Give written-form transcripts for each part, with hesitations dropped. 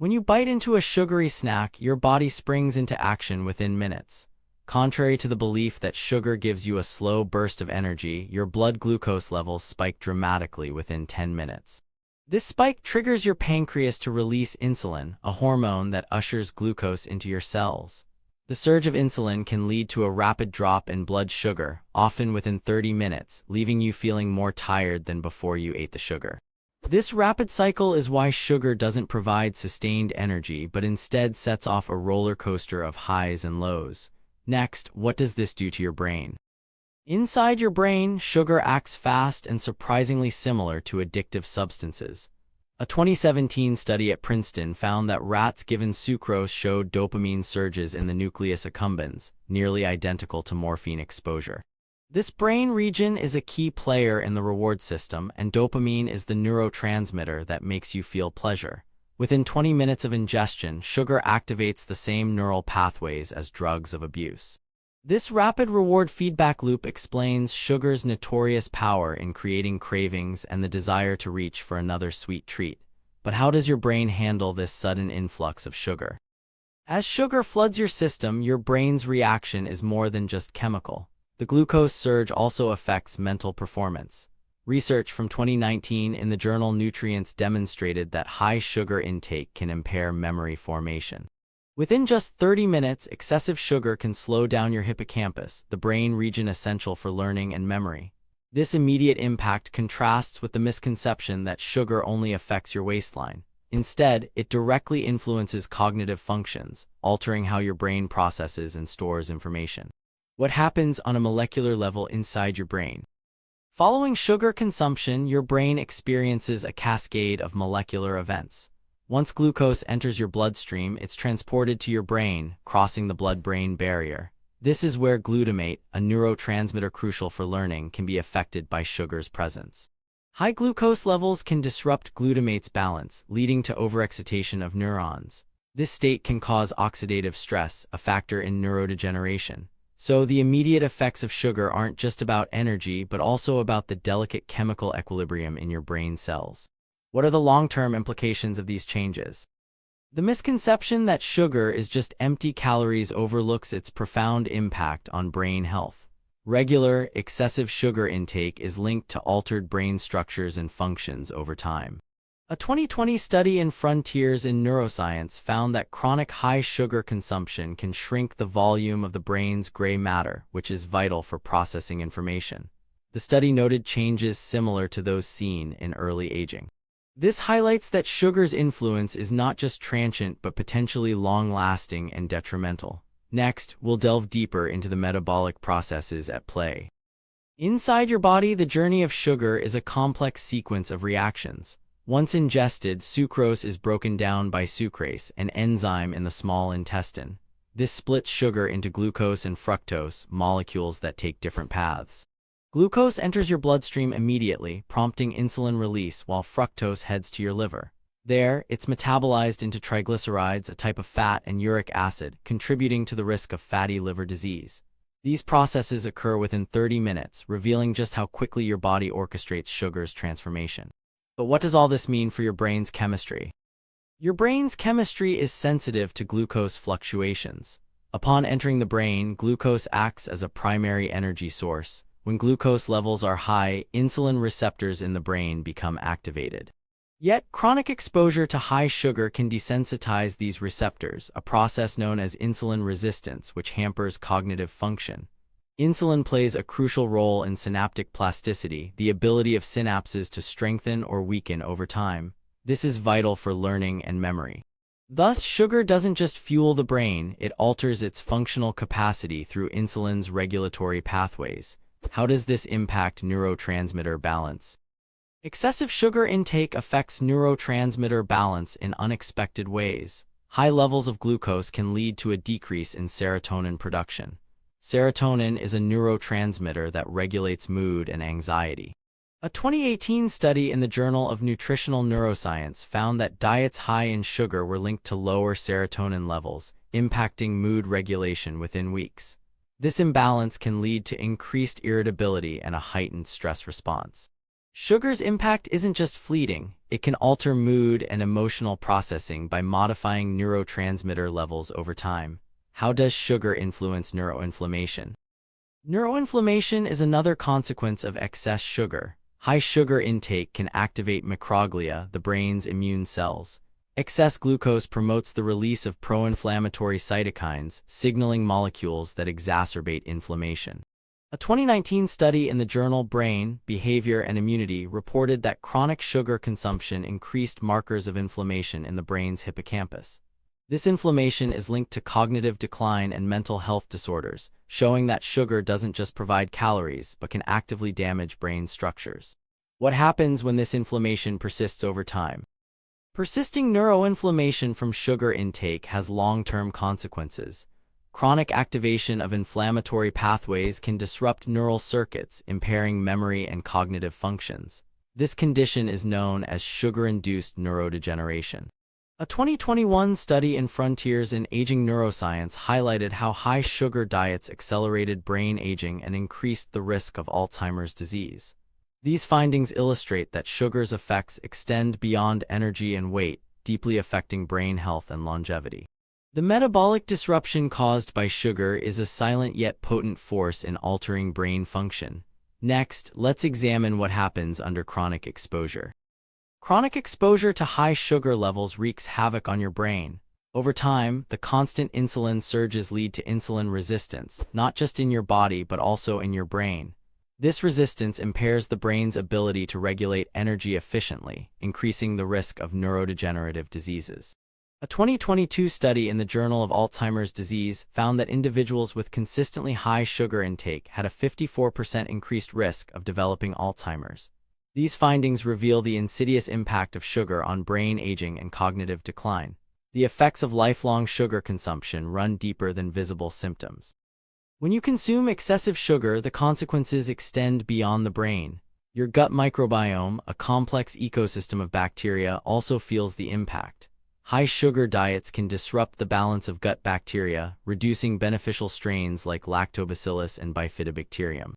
When you bite into a sugary snack, your body springs into action within minutes. Contrary to the belief that sugar gives you a slow burst of energy, your blood glucose levels spike dramatically within 10 minutes. This spike triggers your pancreas to release insulin, a hormone that ushers glucose into your cells. The surge of insulin can lead to a rapid drop in blood sugar, often within 30 minutes, leaving you feeling more tired than before you ate the sugar. This rapid cycle is why sugar doesn't provide sustained energy but instead sets off a roller coaster of highs and lows. Next, what does this do to your brain? Inside your brain, sugar acts fast and surprisingly similar to addictive substances. A 2017 study at Princeton found that rats given sucrose showed dopamine surges in the nucleus accumbens, nearly identical to morphine exposure. This brain region is a key player in the reward system, and dopamine is the neurotransmitter that makes you feel pleasure. Within 20 minutes of ingestion, sugar activates the same neural pathways as drugs of abuse. This rapid reward feedback loop explains sugar's notorious power in creating cravings and the desire to reach for another sweet treat. But how does your brain handle this sudden influx of sugar? As sugar floods your system, your brain's reaction is more than just chemical. The glucose surge also affects mental performance. Research from 2019 in the journal Nutrients demonstrated that high sugar intake can impair memory formation. Within just 30 minutes, excessive sugar can slow down your hippocampus, the brain region essential for learning and memory. This immediate impact contrasts with the misconception that sugar only affects your waistline. Instead, it directly influences cognitive functions, altering how your brain processes and stores information. What happens on a molecular level inside your brain? Following sugar consumption, your brain experiences a cascade of molecular events. Once glucose enters your bloodstream, it's transported to your brain, crossing the blood-brain barrier. This is where glutamate, a neurotransmitter crucial for learning, can be affected by sugar's presence. High glucose levels can disrupt glutamate's balance, leading to overexcitation of neurons. This state can cause oxidative stress, a factor in neurodegeneration. So the immediate effects of sugar aren't just about energy, but also about the delicate chemical equilibrium in your brain cells. What are the long-term implications of these changes? The misconception that sugar is just empty calories overlooks its profound impact on brain health. Regular, excessive sugar intake is linked to altered brain structures and functions over time. A 2020 study in Frontiers in Neuroscience found that chronic high sugar consumption can shrink the volume of the brain's gray matter, which is vital for processing information. The study noted changes similar to those seen in early aging. This highlights that sugar's influence is not just transient but potentially long-lasting and detrimental. Next, we'll delve deeper into the metabolic processes at play. Inside your body, the journey of sugar is a complex sequence of reactions. Once ingested, sucrose is broken down by sucrase, an enzyme in the small intestine. This splits sugar into glucose and fructose, molecules that take different paths. Glucose enters your bloodstream immediately, prompting insulin release, while fructose heads to your liver. There, it's metabolized into triglycerides, a type of fat, and uric acid, contributing to the risk of fatty liver disease. These processes occur within 30 minutes, revealing just how quickly your body orchestrates sugar's transformation. But what does all this mean for your brain's chemistry? Your brain's chemistry is sensitive to glucose fluctuations. Upon entering the brain, glucose acts as a primary energy source. When glucose levels are high, insulin receptors in the brain become activated. Yet, chronic exposure to high sugar can desensitize these receptors, a process known as insulin resistance, which hampers cognitive function. Insulin plays a crucial role in synaptic plasticity, the ability of synapses to strengthen or weaken over time. This is vital for learning and memory. Thus, sugar doesn't just fuel the brain, it alters its functional capacity through insulin's regulatory pathways. How does this impact neurotransmitter balance? Excessive sugar intake affects neurotransmitter balance in unexpected ways. High levels of glucose can lead to a decrease in serotonin production. Serotonin is a neurotransmitter that regulates mood and anxiety. A 2018 study in the Journal of Nutritional Neuroscience found that diets high in sugar were linked to lower serotonin levels, impacting mood regulation within weeks. This imbalance can lead to increased irritability and a heightened stress response. Sugar's impact isn't just fleeting, it can alter mood and emotional processing by modifying neurotransmitter levels over time. How does sugar influence neuroinflammation? Neuroinflammation is another consequence of excess sugar. High sugar intake can activate microglia, the brain's immune cells. Excess glucose promotes the release of pro-inflammatory cytokines, signaling molecules that exacerbate inflammation. A 2019 study in the journal Brain, Behavior and Immunity reported that chronic sugar consumption increased markers of inflammation in the brain's hippocampus. This inflammation is linked to cognitive decline and mental health disorders, showing that sugar doesn't just provide calories but can actively damage brain structures. What happens when this inflammation persists over time? Persisting neuroinflammation from sugar intake has long-term consequences. Chronic activation of inflammatory pathways can disrupt neural circuits, impairing memory and cognitive functions. This condition is known as sugar-induced neurodegeneration. A 2021 study in Frontiers in Aging Neuroscience highlighted how high sugar diets accelerated brain aging and increased the risk of Alzheimer's disease. These findings illustrate that sugar's effects extend beyond energy and weight, deeply affecting brain health and longevity. The metabolic disruption caused by sugar is a silent yet potent force in altering brain function. Next, let's examine what happens under chronic exposure. Chronic exposure to high sugar levels wreaks havoc on your brain. Over time, the constant insulin surges lead to insulin resistance, not just in your body but also in your brain. This resistance impairs the brain's ability to regulate energy efficiently, increasing the risk of neurodegenerative diseases. A 2022 study in the Journal of Alzheimer's Disease found that individuals with consistently high sugar intake had a 54% increased risk of developing Alzheimer's. These findings reveal the insidious impact of sugar on brain aging and cognitive decline. The effects of lifelong sugar consumption run deeper than visible symptoms. When you consume excessive sugar, the consequences extend beyond the brain. Your gut microbiome, a complex ecosystem of bacteria, also feels the impact. High sugar diets can disrupt the balance of gut bacteria, reducing beneficial strains like lactobacillus and bifidobacterium.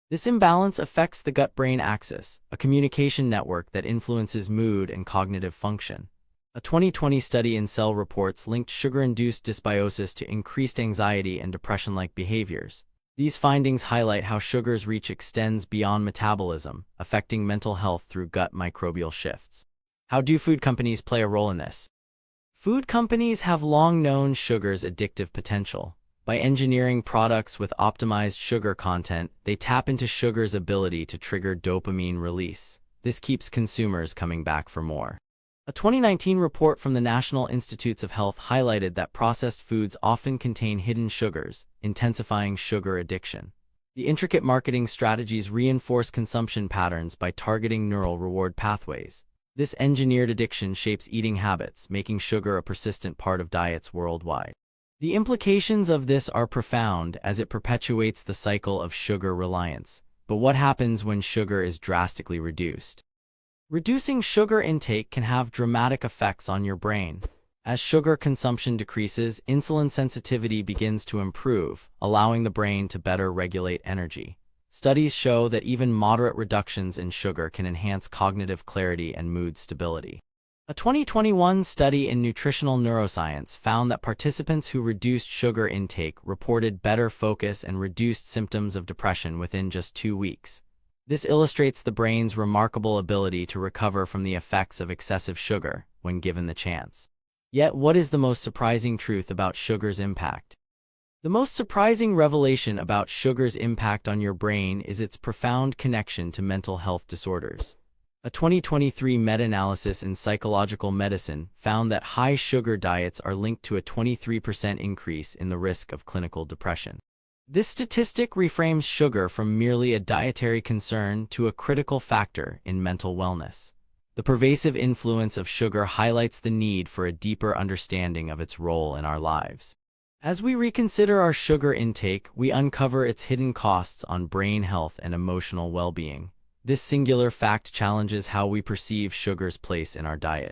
This imbalance affects the gut-brain axis, a communication network that influences mood and cognitive function. A 2020 study in Cell Reports linked sugar-induced dysbiosis to increased anxiety and depression-like behaviors. These findings highlight how sugar's reach extends beyond metabolism, affecting mental health through gut microbial shifts. How do food companies play a role in this? Food companies have long known sugar's addictive potential. By engineering products with optimized sugar content, they tap into sugar's ability to trigger dopamine release. This keeps consumers coming back for more. A 2019 report from the National Institutes of Health highlighted that processed foods often contain hidden sugars, intensifying sugar addiction. The intricate marketing strategies reinforce consumption patterns by targeting neural reward pathways. This engineered addiction shapes eating habits, making sugar a persistent part of diets worldwide. The implications of this are profound as it perpetuates the cycle of sugar reliance. But what happens when sugar is drastically reduced? Reducing sugar intake can have dramatic effects on your brain. As sugar consumption decreases, insulin sensitivity begins to improve, allowing the brain to better regulate energy. Studies show that even moderate reductions in sugar can enhance cognitive clarity and mood stability. A 2021 study in Nutritional Neuroscience found that participants who reduced sugar intake reported better focus and reduced symptoms of depression within just 2 weeks. This illustrates the brain's remarkable ability to recover from the effects of excessive sugar when given the chance. Yet, what is the most surprising truth about sugar's impact? The most surprising revelation about sugar's impact on your brain is its profound connection to mental health disorders. A 2023 meta-analysis in Psychological Medicine found that high sugar diets are linked to a 23% increase in the risk of clinical depression. This statistic reframes sugar from merely a dietary concern to a critical factor in mental wellness. The pervasive influence of sugar highlights the need for a deeper understanding of its role in our lives. As we reconsider our sugar intake, we uncover its hidden costs on brain health and emotional well-being. This singular fact challenges how we perceive sugar's place in our diet.